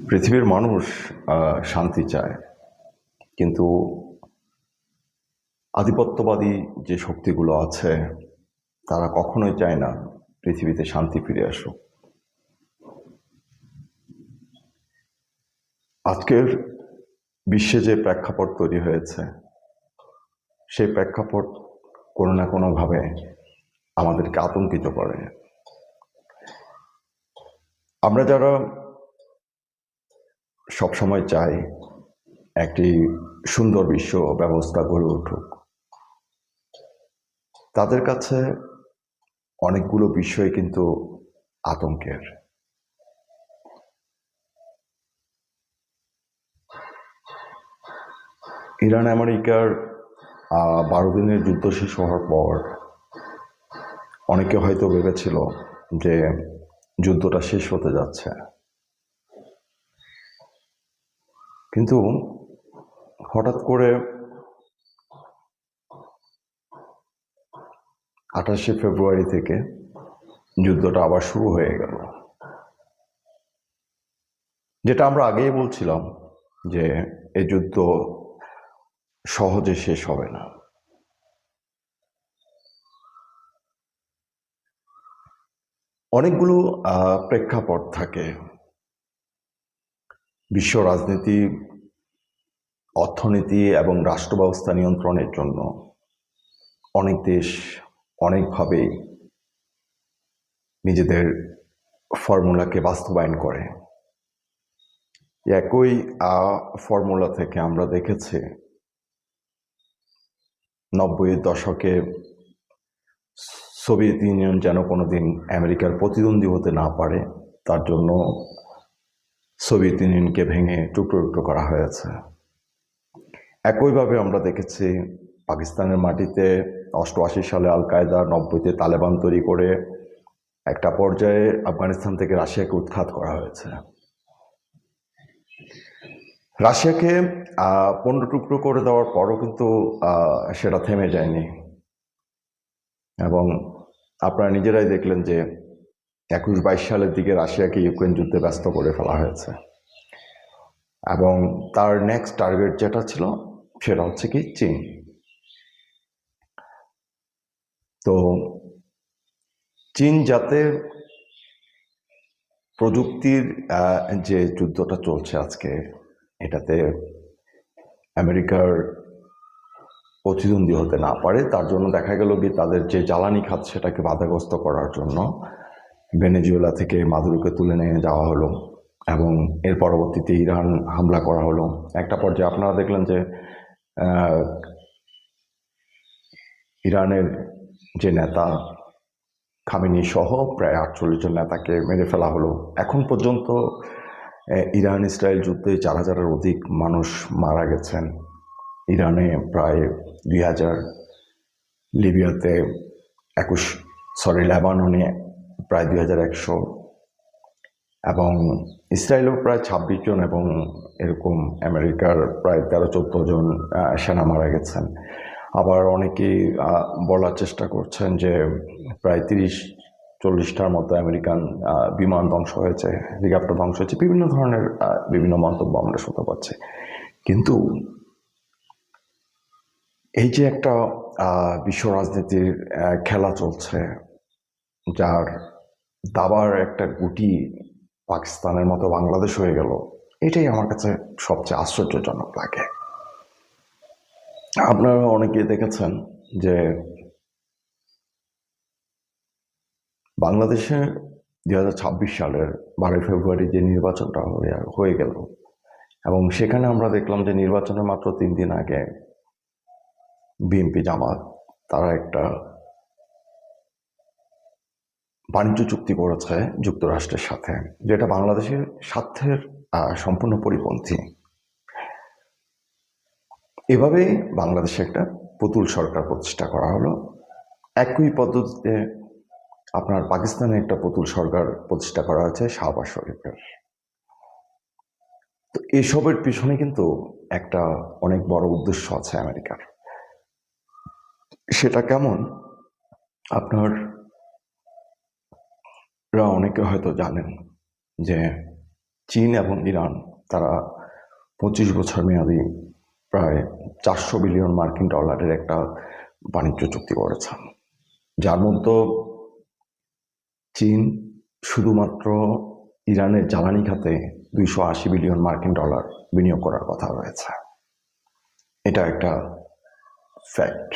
পৃথিবীর মানুষ শান্তি চায়, কিন্তু আধিপত্যবাদী যে শক্তিগুলো আছে তারা কখনোই চায় না পৃথিবীতে শান্তি ফিরে আসুক। আজকের বিশ্বে যে প্রেক্ষাপট তৈরি হয়েছে, সেই প্রেক্ষাপট কোনো না কোনোভাবে আমাদেরকে আতঙ্কিত করে। আমরা যারা সবসময় চাই একটি সুন্দর বিশ্ব ব্যবস্থা গড়ে উঠুক, তাদের কাছে অনেকগুলো বিষয় কিন্তু আতঙ্কের। ইরান আমেরিকার 12 দিনের যুদ্ধ শেষ হওয়ার পর অনেকে হয়তো ভেবেছিল যে যুদ্ধটা শেষ হতে যাচ্ছে, কিন্তু হঠাৎ করে 28শে ফেব্রুয়ারি থেকে যুদ্ধটা আবার শুরু হয়ে গেল। যেটা আমরা আগেই বলছিলাম যে এই যুদ্ধ সহজে শেষ হবে না। অনেকগুলো প্রেক্ষাপট থাকে। বিশ্ব রাজনীতি, অর্থনীতি এবং রাষ্ট্র ব্যবস্থা নিয়ন্ত্রণের জন্য অনেক দেশ অনেকভাবেই নিজেদের ফর্মুলাকে বাস্তবায়ন করে। একই ফর্মুলা থেকে আমরা দেখেছি 90-এর দশকে সোভিয়েত ইউনিয়ন যেন কোনোদিন আমেরিকার প্রতিদ্বন্দ্বী হতে না পারে, তার জন্য সোভিয়েত ইউনিয়নকে ভেঙে টুকরো টুকরো করা হয়েছে। একইভাবে আমরা দেখেছি পাকিস্তানের মাটিতে 88 সালে আল কায়দা, 90-তে তালেবান তৈরি করে একটা পর্যায়ে আফগানিস্তান থেকে রাশিয়াকে উৎখাত করা হয়েছে। রাশিয়াকে 15 টুকরো করে দেওয়ার পরও কিন্তু সেটা থেমে যায়নি, এবং আপনারা নিজেরাই দেখলেন যে 21-22 সালের দিকে রাশিয়াকে ইউক্রেন যুদ্ধে ব্যস্ত করে ফেলা হয়েছে, এবং তার নেক্সট টার্গেট যেটা ছিল সেটা হচ্ছে কি চীন। তো চীন যাতে প্রযুক্তির যে যুদ্ধটা চলছে আজকে, এটাতে আমেরিকার প্রতিদ্বন্দ্বী হতে না পারে, তার জন্য দেখা গেল কি তাদের যে জ্বালানি খাত সেটাকে বাধাগ্রস্ত করার জন্য ভেনেজুয়েলা থেকে মাদুরোকে তুলে নিয়ে যাওয়া হলো, এবং এর পরবর্তীতে ইরান হামলা করা হলো। একটা পর্যায়ে আপনারা দেখলেন যে ইরানের যে নেতা খামেনি সহ প্রায় 48 জন নেতাকে মেরে ফেলা হলো। এখন পর্যন্ত ইরান ইসরায়েল যুদ্ধে 4000-এর অধিক মানুষ মারা গেছেন। ইরানে প্রায় 2000, লিবিয়াতে লেবাননে প্রায় 2100, এবং ইসরায়েলেও প্রায় 26 জন, এবং এরকম আমেরিকার প্রায় 13-14 জন সেনা মারা গেছেন। আবার অনেকেই বলার চেষ্টা করছেন যে প্রায় 30-40টার মতো আমেরিকান বিমান ধ্বংস হয়েছে, হেলিকপ্টার ধ্বংস হয়েছে, বিভিন্ন ধরনের বিভিন্ন মন্তব্য আমরা শুনতে পাচ্ছি। কিন্তু এই যে একটা বিশ্ব রাজনীতির খেলা চলছে, যার দাবার একটা গুটি পাকিস্তানের মতো বাংলাদেশ হয়ে গেল, এটাই আমার কাছে সবচেয়ে আশ্চর্যজনক লাগে। আপনারা অনেকেই দেখেছেন যে বাংলাদেশে 2026 সালের 12 ফেব্রুয়ারি যে নির্বাচনটা হয়ে গেল, এবং সেখানে আমরা দেখলাম যে নির্বাচনের মাত্র 3 দিন আগে বিএনপি জামাত তারা একটা বাণিজ্য চুক্তি করেছে যুক্তরাষ্ট্রের সাথে, যেটা বাংলাদেশের স্বার্থের সম্পূর্ণ পরিপন্থী। এভাবেই বাংলাদেশে একটা পুতুল সরকার প্রতিষ্ঠা করা হলো। একই পদ্ধতিতে আপনার পাকিস্তানে একটা পুতুল সরকার প্রতিষ্ঠা করা হয়েছে শাহবাজ শরীফের। তো এসবের পিছনে কিন্তু একটা অনেক বড় উদ্দেশ্য আছে আমেরিকার। সেটা কেমন আপনারা অনেকে হয়তো জানেন যে চীন এবং ইরান তারা 25 বছর মেয়াদী প্রায় 400 বিলিয়ন মার্কিন ডলারের একটা বাণিজ্য চুক্তি করেছে, যার মধ্যে চীন শুধুমাত্র ইরানের জ্বালানি খাতে 280 বিলিয়ন মার্কিন ডলার বিনিয়োগ করার কথা রয়েছে। এটা একটা ফ্যাক্ট।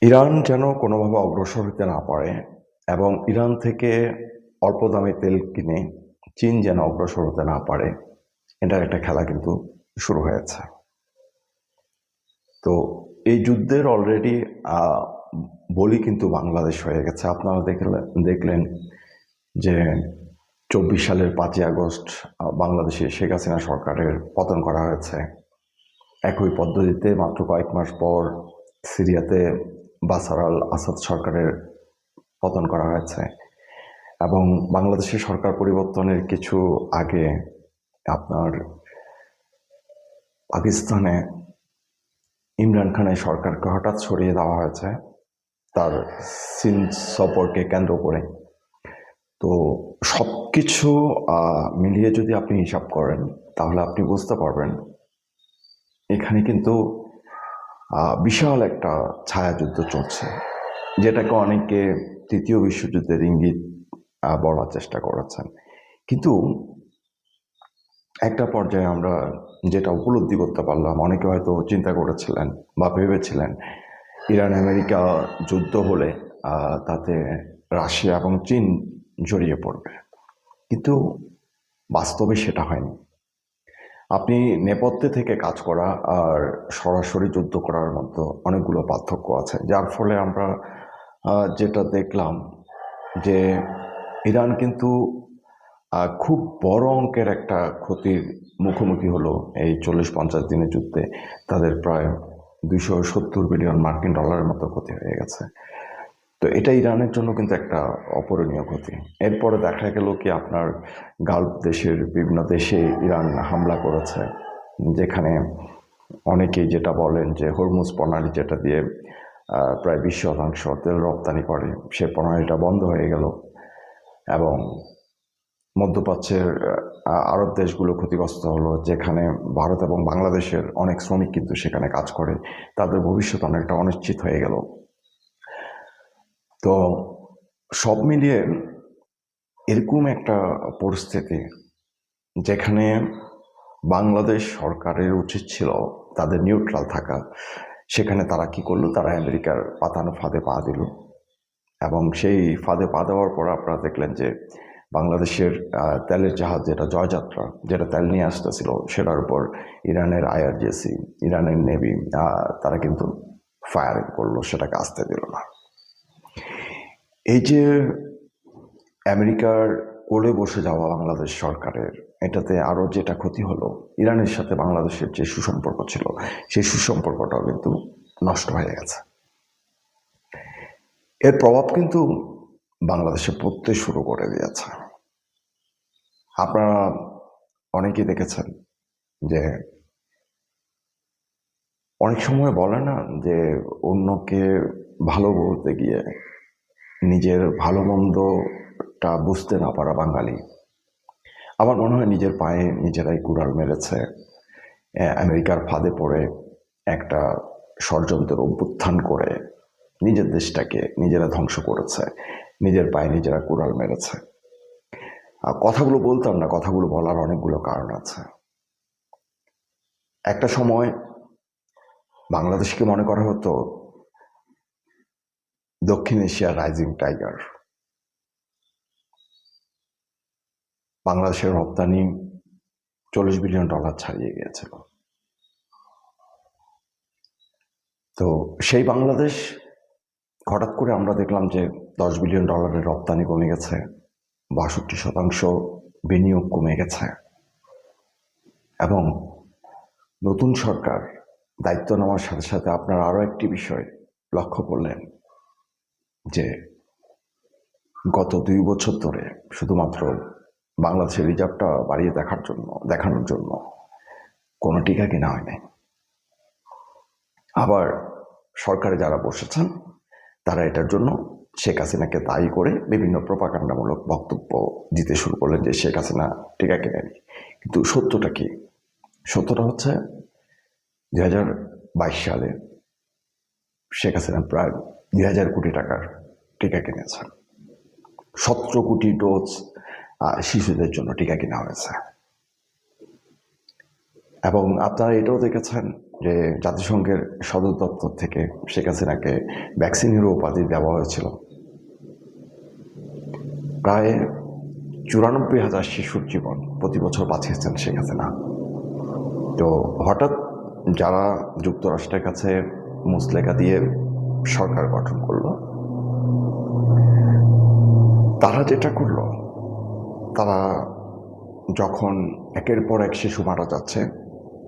ইরান যেন কোনোভাবে অগ্রসর হতে না পারে এবং ইরান থেকে অল্প দামে তেল কিনে চীন যেন অগ্রসর হতে না পারে, এটার একটা খেলা কিন্তু শুরু হয়েছে। তো এই যুদ্ধের অলরেডি বলি কিন্তু বাংলাদেশ হয়ে গেছে। আপনারা দেখলেন যে 24 সালের 5ই আগস্ট বাংলাদেশে শেখ হাসিনা সরকারের পতন করা হয়েছে। একই পদ্ধতিতে মাত্র কয়েক মাস পর সিরিয়াতে বাশার আল আসাদ সরকারের পতন করা হয়েছে এবং বাংলাদেশের সরকার পরিবর্তনের কিছু আগে আপনার পাকিস্তানে ইমরান খানের সরকারকে হঠাৎ সরিয়ে দেওয়া হয়েছে তার সিন্ধ সফরকে কেন্দ্র করে। তো সব কিছু মিলিয়ে যদি আপনি হিসাব করেন তাহলে আপনি বুঝতে পারবেন এখানে কিন্তু বিশাল একটা ছায়াযুদ্ধ চলছে, যেটাকে অনেকে তৃতীয় বিশ্বযুদ্ধের ইঙ্গিত বলার চেষ্টা করেছেন। কিন্তু একটা পর্যায়ে আমরা যেটা উপলব্ধি করতে পারলাম, অনেকে হয়তো চিন্তা করেছিলেন বা ভেবেছিলেন ইরান আমেরিকা যুদ্ধ হলে তাতে রাশিয়া এবং চীন জড়িয়ে পড়বে, কিন্তু বাস্তবে সেটা হয়নি। আপনি নেপথ্যে থেকে কাজ করা আর সরাসরি যুদ্ধ করার মধ্যে অনেকগুলো পার্থক্য আছে, যার ফলে আমরা যেটা দেখলাম যে ইরান কিন্তু খুব বড় অঙ্কের একটা ক্ষতির মুখোমুখি হলো এই 40-50 দিনের যুদ্ধে। তাদের প্রায় 270 বিলিয়ন মার্কিন ডলারের মতো ক্ষতি হয়ে গেছে। তো এটা ইরানের জন্য কিন্তু একটা অপূরণীয় ক্ষতি। এরপরে দেখা গেল কি আপনার গালফ দেশের বিভিন্ন দেশে ইরান হামলা করেছে, যেখানে অনেকেই যেটা বলেন যে হরমুজ প্রণালী যেটা দিয়ে প্রায় 20% তেল রপ্তানি করে, সে প্রণালীটা বন্ধ হয়ে গেল এবং মধ্যপ্রাচ্যের আরব দেশগুলো ক্ষতিগ্রস্ত হলো, যেখানে ভারত এবং বাংলাদেশের অনেক শ্রমিক কিন্তু সেখানে কাজ করে, তাদের ভবিষ্যৎ অনেকটা অনিশ্চিত হয়ে গেল। তো সব মিলিয়ে এরকম একটা পরিস্থিতি যেখানে বাংলাদেশ সরকারের উচিত ছিল তাদের নিউট্রাল থাকা, সেখানে তারা কি করলো, তারা আমেরিকার পাতানো ফাঁদে পা দিল এবং সেই ফাঁদে পা দেওয়ার পর আপনারা দেখলেন যে বাংলাদেশের তেলের জাহাজ যেটা জয়যাত্রা, যেটা তেল নিয়ে আসতেছিল, সেটার উপর ইরানের IRGC, ইরানের নেভি তারা কিন্তু ফায়ারিং করলো, সেটাকে আসতে দিল না। এই যে আমেরিকার কোলে বসে যাওয়া বাংলাদেশ সরকারের, এটাতে আরও যেটা ক্ষতি হলো, ইরানের সাথে বাংলাদেশের যে সুসম্পর্ক ছিল সেই সুসম্পর্কটাও কিন্তু নষ্ট হয়ে গেছে। এর প্রভাব কিন্তু বাংলাদেশে পড়তে শুরু করে দিয়েছে। আপনারা অনেকেই দেখেছেন যে অনেক সময় বলে না যে অন্যকে ভালো বলতে গিয়ে নিজের ভালো মন্দটা বুঝতে না পারা বাঙালি। আমার মনে হয় নিজের পায়ে নিজেরাই কুড়াল মেরেছে, আমেরিকার ফাঁদে পড়ে একটা ষড়যন্ত্রের অভ্যুত্থান করে নিজের দেশটাকে নিজেরা ধ্বংস করেছে, নিজের পায়ে নিজেরা কুড়াল মেরেছে। কথাগুলো বলতাম না, কথাগুলো বলার অনেকগুলো কারণ আছে। একটা সময় বাংলাদেশকে মনে করা হতো দক্ষিণ এশিয়ার রাইজিং টাইগার। বাংলাদেশের রপ্তানি $40 বিলিয়ন ছাড়িয়ে গিয়েছিল। তো সেই বাংলাদেশ হঠাৎ করে আমরা দেখলাম যে $10 বিলিয়ন রপ্তানি কমে গেছে, 62% বিনিয়োগ কমে গেছে এবং নতুন সরকার দায়িত্ব নেওয়ার সাথে সাথে আপনারা আরও একটি বিষয় লক্ষ্য করলেন যে গত 2 বছর ধরে শুধুমাত্র বাংলাদেশের রিজার্ভটা বাড়িয়ে দেখানোর জন্য কোনো টিকা কেনা হয় নাই। আবার সরকারে যারা বসেছেন তারা এটার জন্য শেখ হাসিনাকে দায়ী করে বিভিন্ন প্রপাগান্ডামূলক বক্তব্য দিতে শুরু করলেন যে শেখ হাসিনা টিকা কেনেনি। কিন্তু সত্যটা কি? সত্যটা হচ্ছে 2022 সালে শেখ হাসিনা প্রায় 2000 কোটি টাকার টিকা কিনেছেন। 17 কোটি ডোজ শিশুদের জন্য টিকা কেনা হয়েছে। এবং আপনারা এটাও দেখেছেন যে জাতিসংঘের সদর দপ্তর থেকে শেখ হাসিনাকে ভ্যাকসিন হিরো উপাধি দেওয়া হয়েছিল। প্রায় 94,000 শিশুর জীবন প্রতি বছর বাঁচিয়েছেন শেখ হাসিনা। তো হঠাৎ যারা যুক্তরাষ্ট্রের কাছে মুচলেকা দিয়ে সরকার গঠন করলো, তারা যেটা করলো, তারা যখন একের পর এক শিশু মারা যাচ্ছে,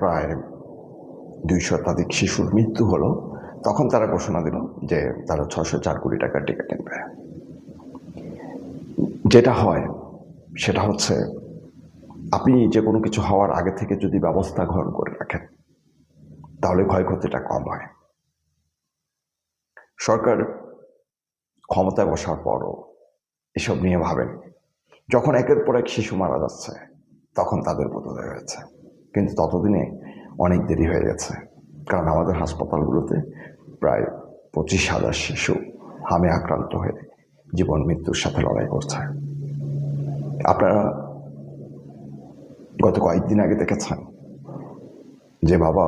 প্রায় 2 শতাধিক শিশুর মৃত্যু হলো, তখন তারা ঘোষণা দিল যে তারা 604 কোটি টাকার টিকা কিনবে। যেটা হয় সেটা হচ্ছে, আপনি যে কোনো কিছু হওয়ার আগে থেকে যদি ব্যবস্থা গ্রহণ করে রাখেন তাহলে ক্ষয়ক্ষতিটা কম হয়। সরকার ক্ষমতায় বসার পরও এসব নিয়ে ভাবেন। যখন একের পর এক শিশু মারা যাচ্ছে তখন তাদের বোধোদয় হয়েছে, কিন্তু ততদিনে অনেক দেরি হয়ে গেছে। কারণ আমাদের হাসপাতালগুলোতে প্রায় 25,000 শিশু হামে আক্রান্ত হয়ে জীবন মৃত্যুর সাথে লড়াই করছে। আপনারা গত কয়েকদিন আগে দেখেছেন যে বাবা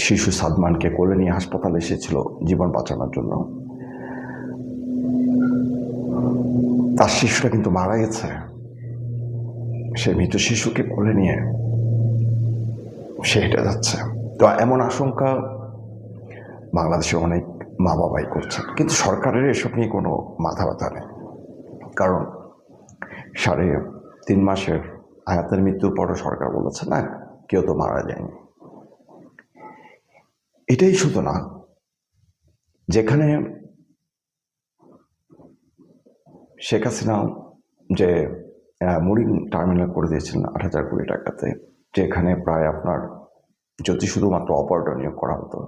শিশু সাদমানকে কোলে নিয়ে হাসপাতালে এসেছিল জীবন বাঁচানোর জন্য, তার শিশুটা কিন্তু মারা গেছে। সে মৃত শিশুকে কোলে নিয়ে সে হেঁটে যাচ্ছে। তো এমন আশঙ্কা বাংলাদেশে অনেক মা বাবাই করছেন, কিন্তু সরকারের এসব নিয়ে কোনো মাথা ব্যথা নেই। কারণ 3.5 মাসের আয়াতের মৃত্যুর পরও সরকার বলেছে না, কেউ তো মারা যায়নি। এটাই শুধু না, যেখানে শেখ হাসিনা যে মুড়িং টার্মিনাল করে দিয়েছিলেন 8,000 কোটি টাকাতে, যেখানে প্রায় আপনার যদি শুধুমাত্র অপারেটর নিয়োগ করা হতো,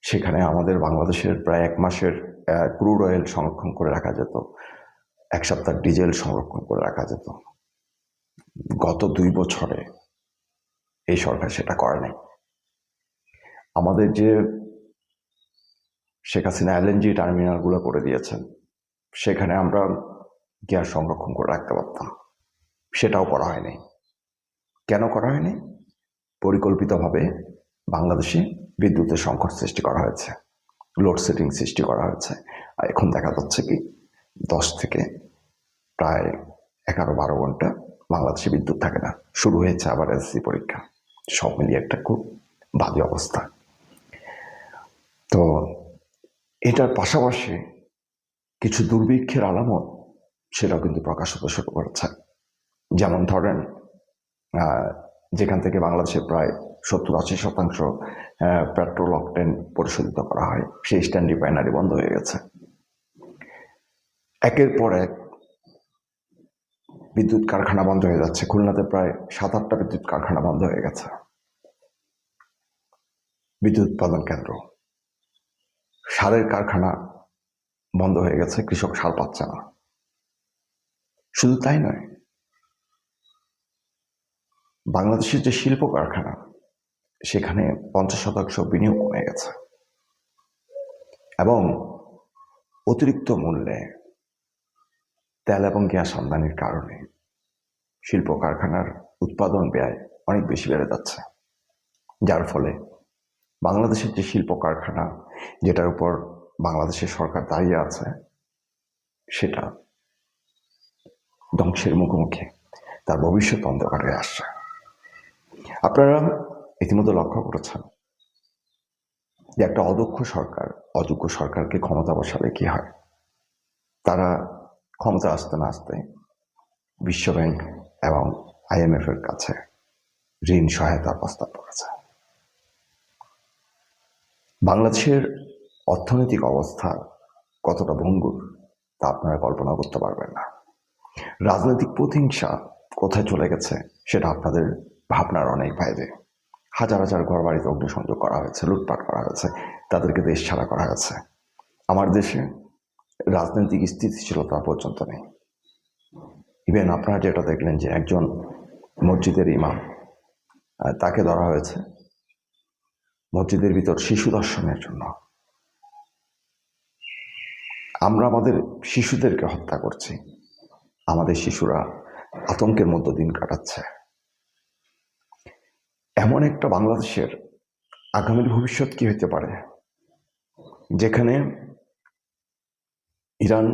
সেখানে আমাদের বাংলাদেশের প্রায় 1 মাসের ক্রুড অয়েল সংরক্ষণ করে রাখা যেত, 1 সপ্তাহ ডিজেল সংরক্ষণ করে রাখা যেত। গত 2 বছরে এই সরকার সেটা করে নাই। আমাদের যে শেখ হাসিনা এলএনজি টার্মিনালগুলো করে দিয়েছেন, সেখানে আমরা গ্যাস সংরক্ষণ করে রাখতে পারতাম, সেটাও করা হয়নি। কেন করা হয়নি? পরিকল্পিতভাবে বাংলাদেশে বিদ্যুতের সংকট সৃষ্টি করা হয়েছে, লোডশেডিং সৃষ্টি করা হয়েছে। আর এখন দেখা যাচ্ছে কি 10 থেকে প্রায় 11-12 ঘন্টা বাংলাদেশে বিদ্যুৎ থাকে না। শুরু হয়েছে আবার এসএসসি পরীক্ষা, সব মিলিয়ে একটা খুব বাজে অবস্থা। তো এটার পাশাপাশি কিছু দুর্ভিক্ষের আলামত সেটাও কিন্তু প্রকাশ হতে শুরু করেছে। যেমন ধরেন, যেখান থেকে বাংলাদেশের প্রায় 70-80% পেট্রোল অকটেন পরিশোধিত করা হয়, সেই ইস্টার্ন রিফাইনারি বন্ধ হয়ে গেছে। একের পর এক বিদ্যুৎ কারখানা বন্ধ হয়ে যাচ্ছে। খুলনাতে প্রায় 7-8টা বিদ্যুৎ কারখানা বন্ধ হয়ে গেছে, বিদ্যুৎ উৎপাদন কেন্দ্র। সারের কারখানা বন্ধ হয়ে গেছে, কৃষক সার পাচ্ছে না। শুধু তাই নয়, বাংলাদেশের যে শিল্প কারখানা, সেখানে 50% বিনিয়োগ কমে গেছে এবং অতিরিক্ত মূল্যে তেল এবং গ্যাস আমদানির কারণে শিল্প কারখানার উৎপাদন ব্যয় অনেক বেশি বেড়ে যাচ্ছে, যার ফলে বাংলাদেশের যে শিল্প কারখানা, যেটার উপর বাংলাদেশের সরকার দাঁড়িয়ে আছে, সেটা ধ্বংসের মুখোমুখি, তার ভবিষ্যৎ অন্ধকারে আসছে। আপনারা ইতিমধ্যে লক্ষ্য করেছেন যে একটা অদক্ষ সরকার, অযোগ্য সরকারকে ক্ষমতা বসালে কি হয়। তারা ক্ষমতা আসতে না আসতে বিশ্বব্যাংক এবং IMF এর কাছে ঋণ সহায়তার প্রস্তাব করেছে। বাংলাদেশের অর্থনৈতিক অবস্থা কতটা ভঙ্গুর তা আপনারা কল্পনা করতে পারবেন না। রাজনৈতিক প্রতিহিংসা কোথায় চলে গেছে সেটা আপনাদের ভাবনার অনেক বাইরে। হাজার হাজার ঘর বাড়িতে অগ্নিসংযোগ করা হয়েছে, লুটপাট করা হয়েছে, তাদেরকে দেশ ছাড়া করা হয়েছে। আমার দেশে রাজনৈতিক স্থিতিশীলতা পর্যন্ত নেই। ইভেন আপনারা যেটা দেখলেন যে একজন মসজিদের ইমাম, তাকে ধরা হয়েছে মসজিদের ভিতর শিশু দর্শনের জন্য। আমরা আমাদের শিশুদেরকে হত্যা করছি, আমাদের শিশুরা আতঙ্কের মধ্যে দিন কাটাচ্ছে। এমন একটা বাংলাদেশের আগামীর ভবিষ্যৎ কি হতে পারে, যেখানে ইরান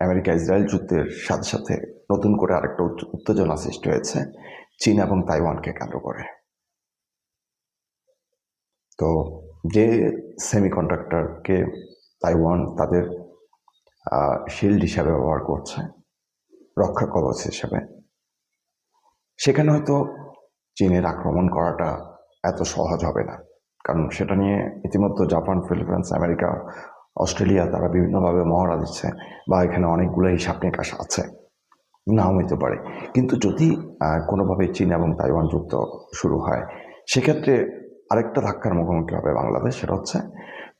আমেরিকা ইসরায়েল যুদ্ধের সাথে সাথে নতুন করে আরেকটা উত্তেজনা সৃষ্টি হয়েছে চীন এবং তাইওয়ানকে কেন্দ্র করে। তো যে সেমিকন্ডাক্টরকে তাইওয়ান তাদের শিল্ড হিসাবে ব্যবহার করছে, রক্ষা কবচ হিসাবে, সেখানে হয়তো চীনের আক্রমণ করাটা এত সহজ হবে না, কারণ সেটা নিয়ে ইতিমধ্যে জাপান, ফিলিপাইন্স, আমেরিকা, অস্ট্রেলিয়া তারা বিভিন্নভাবে মহড়া দিচ্ছে, বা এখানে অনেকগুলো হিসাব নিকাশ আছে, নাও হইতে পারে। কিন্তু যদি কোনোভাবে চীন এবং তাইওয়ান যুদ্ধ শুরু হয়, সেক্ষেত্রে আরেকটা ধাক্কার মুখোমুখি হবে বাংলাদেশ। সেটা হচ্ছে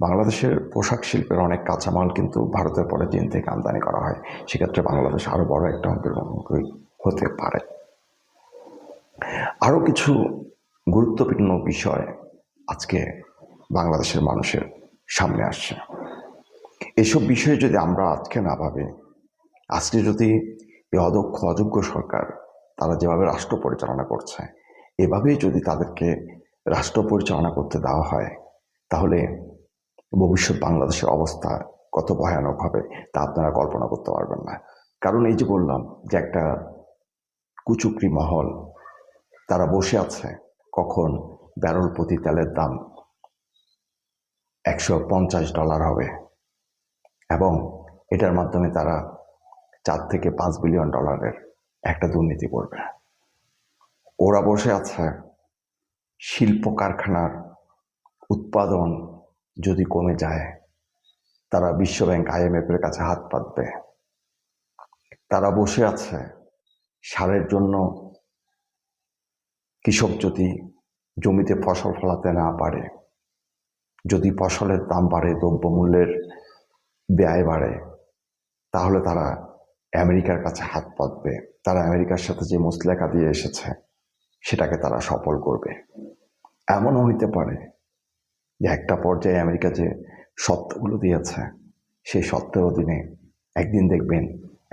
বাংলাদেশের পোশাক শিল্পের অনেক কাঁচামাল কিন্তু ভারতের পরে চীন থেকে আমদানি করা হয়। সেক্ষেত্রে বাংলাদেশ আরও বড় একটা অঙ্কের মুখোমুখি হতে পারে। আরও কিছু গুরুত্বপূর্ণ বিষয় আজকে বাংলাদেশের মানুষের সামনে আসছে। এসব বিষয়ে যদি আমরা আজকে না ভাবি, আজকে যদি এই অদক্ষ অযোগ্য সরকার তারা যেভাবে রাষ্ট্র পরিচালনা করছে, এভাবেই যদি তাদেরকে রাষ্ট্র পরিচালনা করতে দেওয়া হয়, তাহলে ভবিষ্যৎ বাংলাদেশের অবস্থা কত ভয়ানক হবে তা আপনারা কল্পনা করতে পারবেন না। কারণ এই যে বললাম যে একটা কুচুকরি মহল, তারা বসে আছে কখন ব্যারল প্রতি তেলের দাম $150 হবে, এবং এটার মাধ্যমে তারা 4 থেকে 5 বিলিয়ন ডলারের একটা দুর্নীতি করবে। ওরা বসে আছে শিল্প কারখানার উৎপাদন যদি কমে যায়, তারা বিশ্বব্যাংক IMF-এর কাছে হাত পাতবে। তারা বসে আছে সারের জন্য কৃষক যদি জমিতে ফসল ফলাতে না পারে, যদি ফসলের দাম বাড়ে, দ্রব্যমূল্যের ব্যয় বাড়ে, তাহলে তারা আমেরিকার কাছে হাত পাতবে। তারা আমেরিকার সাথে যে মুচলেকা দিয়ে এসেছে সেটাকে তারা সফল করবে। এমনও হইতে পারে যে একটা পর্যায়ে আমেরিকা যে সত্যগুলো দিয়েছে, সেই সত্যের অধীনে একদিন দেখবেন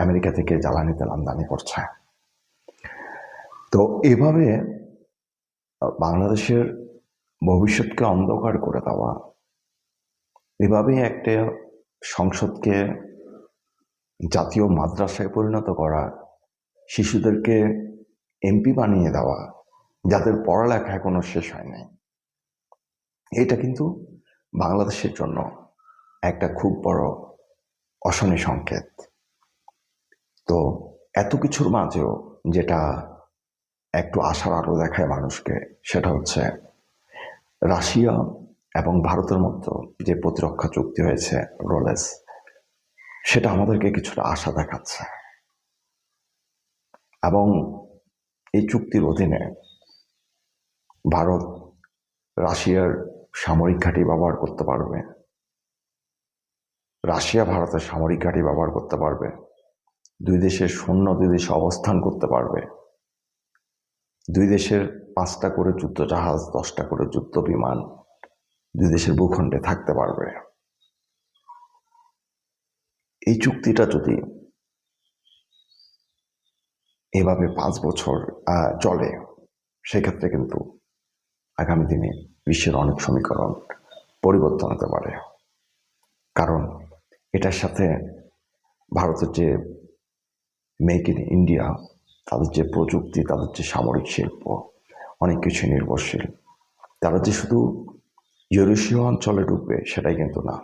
আমেরিকা থেকে জ্বালানি তেল আমদানি করছে। তো এভাবে বাংলাদেশের ভবিষ্যৎকে অন্ধকার করে দেওয়া, এভাবেই একটা সংসদকে জাতীয় মাদ্রাসায় পরিণত করা, শিশুদেরকে MP বানিয়ে দেওয়া, যাদের পড়ালেখা এখনো শেষ হয় নাই, এটা কিন্তু বাংলাদেশের জন্য একটা খুব বড় অশনি সংকেত। তো এত কিছুর মাঝেও যেটা একটু আশার আলো দেখায় মানুষকে, সেটা হচ্ছে রাশিয়া এবং ভারতের মধ্যে যে প্রতিরক্ষা চুক্তি হয়েছে রোলেস, সেটা আমাদেরকে কিছুটা আশা দেখাচ্ছে। এবং এই চুক্তির অধীনে ভারত রাশিয়ার সামরিক ঘাঁটি ব্যবহার করতে পারবে, রাশিয়া ভারতের সামরিক ঘাঁটি ব্যবহার করতে পারবে, দুই দেশের সৈন্য দুই দেশে অবস্থান করতে পারবে, দুই দেশের 5টা করে যুদ্ধ জাহাজ, 10টা করে যুদ্ধ বিমান দুই দেশের ভূখণ্ডে থাকতে পারবে। এই চুক্তিটা যদি এভাবে 5 বছর চলে, সেক্ষেত্রে কিন্তু আগামী দিনে বিশ্বের অনেক সমীকরণ পরিবর্তন হতে পারে। কারণ এটার সাথে ভারতের যে মেক ইন ইন্ডিয়া, তাদের যে প্রযুক্তি, তাদের যে সামরিক শিল্প, অনেক কিছু নির্ভরশীল। তারা যে শুধু ইউরেশীয় অঞ্চলে ঢুকবে সেটাই কিন্তু না।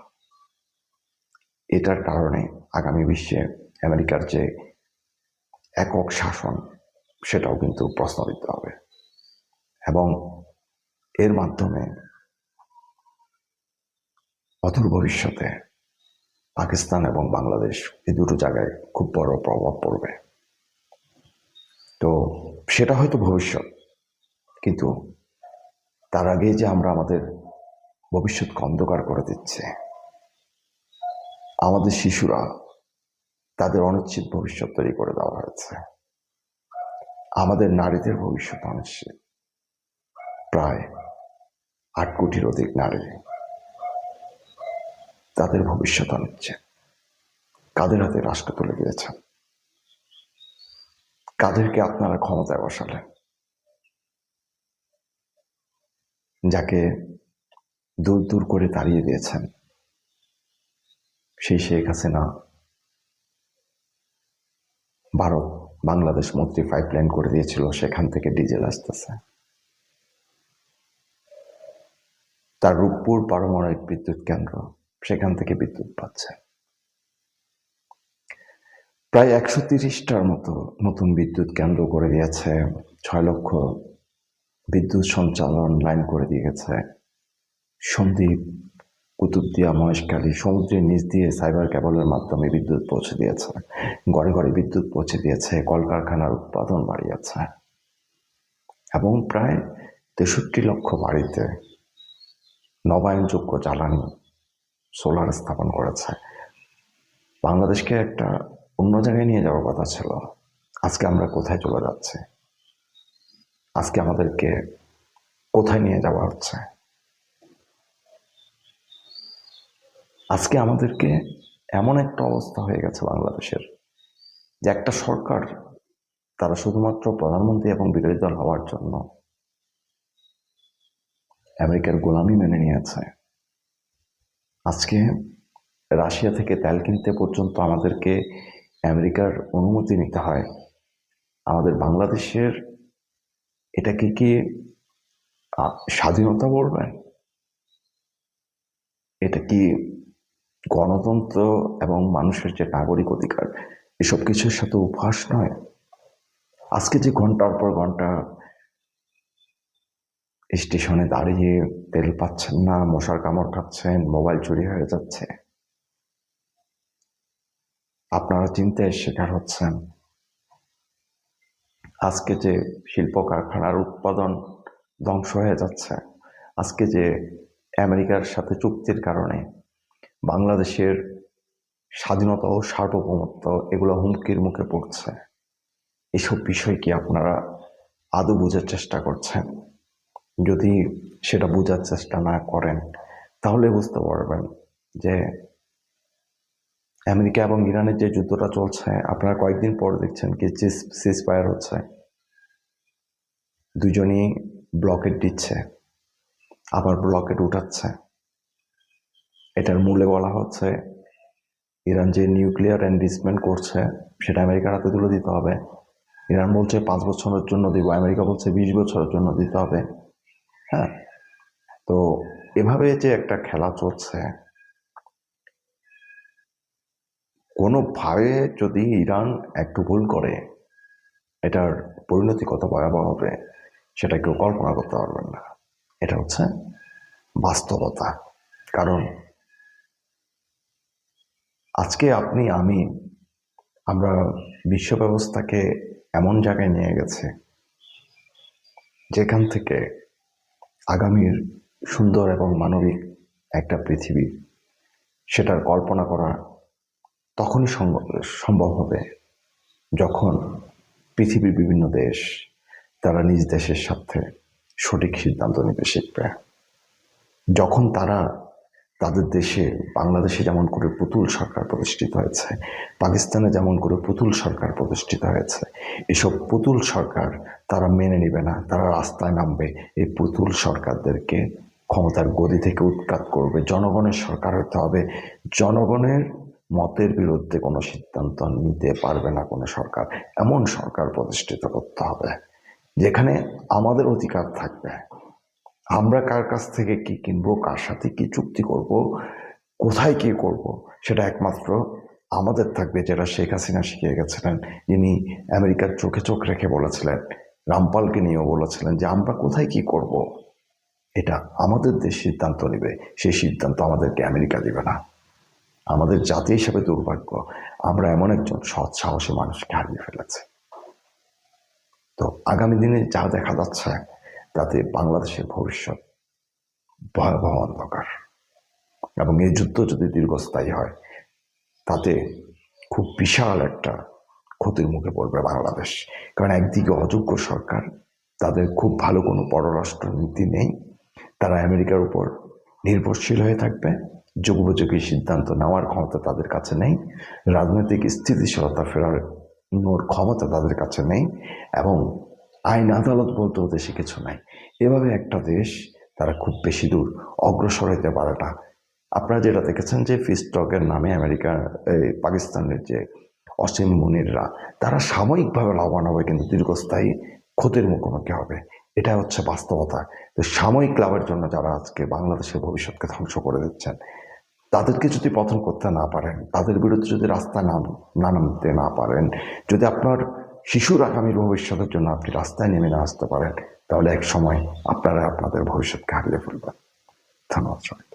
এটার কারণে আগামী বিশ্বে আমেরিকার যে একক শাসন, সেটাও কিন্তু প্রশ্নবিদ্ধ হবে, এবং এর মাধ্যমে অদূর ভবিষ্যতে পাকিস্তান এবং বাংলাদেশ এই দুটো জায়গায় খুব বড় প্রভাব পড়বে। তো সেটা হয়তো ভবিষ্যৎ, কিন্তু তার আগে যে আমরা আমাদের ভবিষ্যৎকে অন্ধকার করে দিচ্ছে, আমাদের শিশুরা তাদের অনিশ্চিত ভবিষ্যৎ তৈরি করে দেওয়া হয়েছে। আমাদের নারীদের ভবিষ্যৎ অনিশ্চিত। প্রায় 8 কোটির অধিক নারী, তাদের ভবিষ্যৎ অনিশ্চিত। কাদের হাতে রাষ্ট্র তুলে দিয়েছেন? কাদেরকে আপনারা ক্ষমতায় বসালেন? যাকে দূর দূর করে তাড়িয়ে দিয়েছেন সেই শেখ হাসিনা ভারত বাংলাদেশ মৈত্রী পাইপলাইন করে দিয়েছিল, সেখান থেকে ডিজেল আসতেছে। তার রূপপুর পারমাণবিক বিদ্যুৎ কেন্দ্র, সেখান থেকে বিদ্যুৎ পাচ্ছে। প্রায় 130টার মতো নতুন বিদ্যুৎ কেন্দ্র করে দিয়েছে, 6 লক্ষ বিদ্যুৎ সঞ্চালন লাইন করে দিয়েছে। সন্দ্বীপ, কুতুবদিয়া, মহেশখালী সমুদ্রের নিচ দিয়ে সাইবার কেবলের মাধ্যমে বিদ্যুৎ পৌঁছে দিয়েছে। ঘরে ঘরে বিদ্যুৎ পৌঁছে দিয়েছে, কলকারখানার উৎপাদন বাড়িয়েছে এবং প্রায় 63 লক্ষ বাড়িতে নবায়নযোগ্য জ্বালানি সোলার স্থাপন করেছে। বাংলাদেশকে একটা অন্য জায়গায় নিয়ে যাওয়ার কথা ছিল। আজকে আমরা কোথায় চলে যাচ্ছি? আজকে আমাদেরকে কোথায় নিয়ে যাওয়া হচ্ছে? আজকে আমাদেরকে এমন একটা অবস্থা হয়ে গেছে বাংলাদেশের, যে একটা সরকার তারা শুধুমাত্র প্রধানমন্ত্রী এবং বিরোধী দল হওয়ার জন্য আমেরিকার গোলামি মেনে নিয়েছে। আজকে রাশিয়া থেকে তেল কিনতে পর্যন্ত আমাদেরকে আমেরিকার অনুমতি নিতে হয়। আমাদের বাংলাদেশের এটাকে কি স্বাধীনতা বলবেন? এটা কি গণতন্ত্র এবং মানুষের যে নাগরিক অধিকার, এসব কিছুর সাথে উপহাস নয়? আজকে যে ঘন্টার পর ঘন্টা স্টেশনে দাঁড়িয়ে তেল পাচ্ছেন না, মশার কামড় খাচ্ছেন, মোবাইল চুরি হয়ে যাচ্ছে, আপনারা চিন্তায় শিকার হচ্ছেন। আজকে যে শিল্প কারখানার উৎপাদন ধ্বংস হয়ে যাচ্ছে, আজকে যে আমেরিকার সাথে চুক্তির কারণে বাংলাদেশের স্বাধীনতা ও সার্বভৌমত্ব এগুলো হুমকির মুখে পড়ছে, এসব বিষয় কি আপনারা আদৌ বোঝার চেষ্টা করছেন? যদি সেটা বোঝার চেষ্টা না করেন তাহলে বুঝতে পারবেন যে আমেরিকা এবং ইরানের যে যুদ্ধটা চলছে, আপনারা কয়েকদিন পর দেখছেন কি সিজফায়ার হচ্ছে, দুজনই ব্লকেট দিচ্ছে, আবার ব্লকেট উঠাচ্ছে। এটার মূলে বলা হচ্ছে ইরান যে নিউক্লিয়ার এনরিচমেন্ট করছে সেটা আমেরিকার হাতে তুলে দিতে হবে। ইরান বলছে 5 বছরের জন্য দিব, আমেরিকা বলছে 20 বছরের জন্য দিতে হবে। হ্যাঁ, তো এভাবে যে একটা খেলা চলছে, কোনোভাবে যদি ইরান একটু ভুল করে এটার পরিণতি কত ভয়াবহ হবে সেটা কেউ কল্পনা করতে পারবেন না। এটা হচ্ছে বাস্তবতা। কারণ আজকে আপনি আমি আমরা বিশ্ব ব্যবস্থাকে এমন জায়গায় নিয়ে গেছে যেখান থেকে আগামীর সুন্দর এবং মানবিক একটা পৃথিবী সেটার কল্পনা করা তখনই সম্ভব হবে যখন পৃথিবীর বিভিন্ন দেশ তারা নিজ দেশের স্বার্থে সঠিক সিদ্ধান্ত নিতে শিখবে। যখন তারা তাদের দেশে, বাংলাদেশে যেমন করে পুতুল সরকার প্রতিষ্ঠিত হয়েছে, পাকিস্তানে যেমন করে পুতুল সরকার প্রতিষ্ঠিত হয়েছে, এসব পুতুল সরকার তারা মেনে নেবে না, তারা রাস্তায় নামবে, এই পুতুল সরকারদেরকে ক্ষমতার গদি থেকে উৎখাত করবে। জনগণের সরকার হতে হবে, জনগণের মতের বিরুদ্ধে কোনো সিদ্ধান্ত নিতে পারবে না কোনো সরকার। এমন সরকার প্রতিষ্ঠিত করতে হবে যেখানে আমাদের অধিকার থাকবে। আমরা কার কাছ থেকে কি কিনবো, কার সাথে কি চুক্তি করব, কোথায় কি করব, সেটা একমাত্র আমাদের থাকবে, যেটা শেখ হাসিনা শিখিয়ে গেছিলেন, যিনি আমেরিকার চোখে চোখ রেখে বলেছিলেন, রামপালকে নিয়েও বলেছিলেন যে আমরা কোথায় কি করব এটা আমাদের দেশ সিদ্ধান্ত নেবে। সেই সিদ্ধান্ত আমাদেরকে আমেরিকা দিবে না। আমাদের জাতি হিসেবে দুর্ভাগ্য, আমরা এমন একজন সৎ সাহসী মানুষকে হারিয়ে ফেলেছি। তো আগামী দিনে যা দেখা যাচ্ছে তাতে বাংলাদেশের ভবিষ্যৎ ভয়াবহ অন্ধকার, এবং এই যুদ্ধ যদি দীর্ঘস্থায়ী হয় তাতে খুব বিশাল একটা ক্ষতির মুখে পড়বে বাংলাদেশ। কারণ একদিকে অযোগ্য সরকার, তাদের খুব ভালো কোনো পররাষ্ট্র নীতি নেই, তারা আমেরিকার উপর নির্ভরশীল হয়ে থাকবে, যুগোপযোগী সিদ্ধান্ত নেওয়ার ক্ষমতা তাদের কাছে নেই, রাজনৈতিক স্থিতিশীলতা ফেরানোর ক্ষমতা তাদের কাছে নেই, এবং আইন আদালত বলতেও দেশে কিছু নাই। এভাবে একটা দেশ তারা খুব বেশি দূর অগ্রসর হতে পারে না। আপনারা যেটা দেখেছেন যে ফিস্টকের নামে আমেরিকা পাকিস্তানের যে অসীম মুনিররা, তারা সাময়িকভাবে লাভবান হবে কিন্তু দীর্ঘস্থায়ী ক্ষতির মুখোমুখি হবে। এটা হচ্ছে বাস্তবতা। তো সাময়িক লাভের জন্য যারা আজকে বাংলাদেশের ভবিষ্যৎকে ধ্বংস করে দিচ্ছেন, তাদেরকে যদি পতন করতে না পারেন, তাদের বিরুদ্ধে যদি রাস্তায় নামতে না পারেন, যদি আপনার শিশুর আগামীর ভবিষ্যতের জন্য আপনি রাস্তায় নেমে না আসতে পারেন, তাহলে এক সময় আপনারা আপনাদের ভবিষ্যৎকে হারিয়ে ফেলবেন। ধন্যবাদ।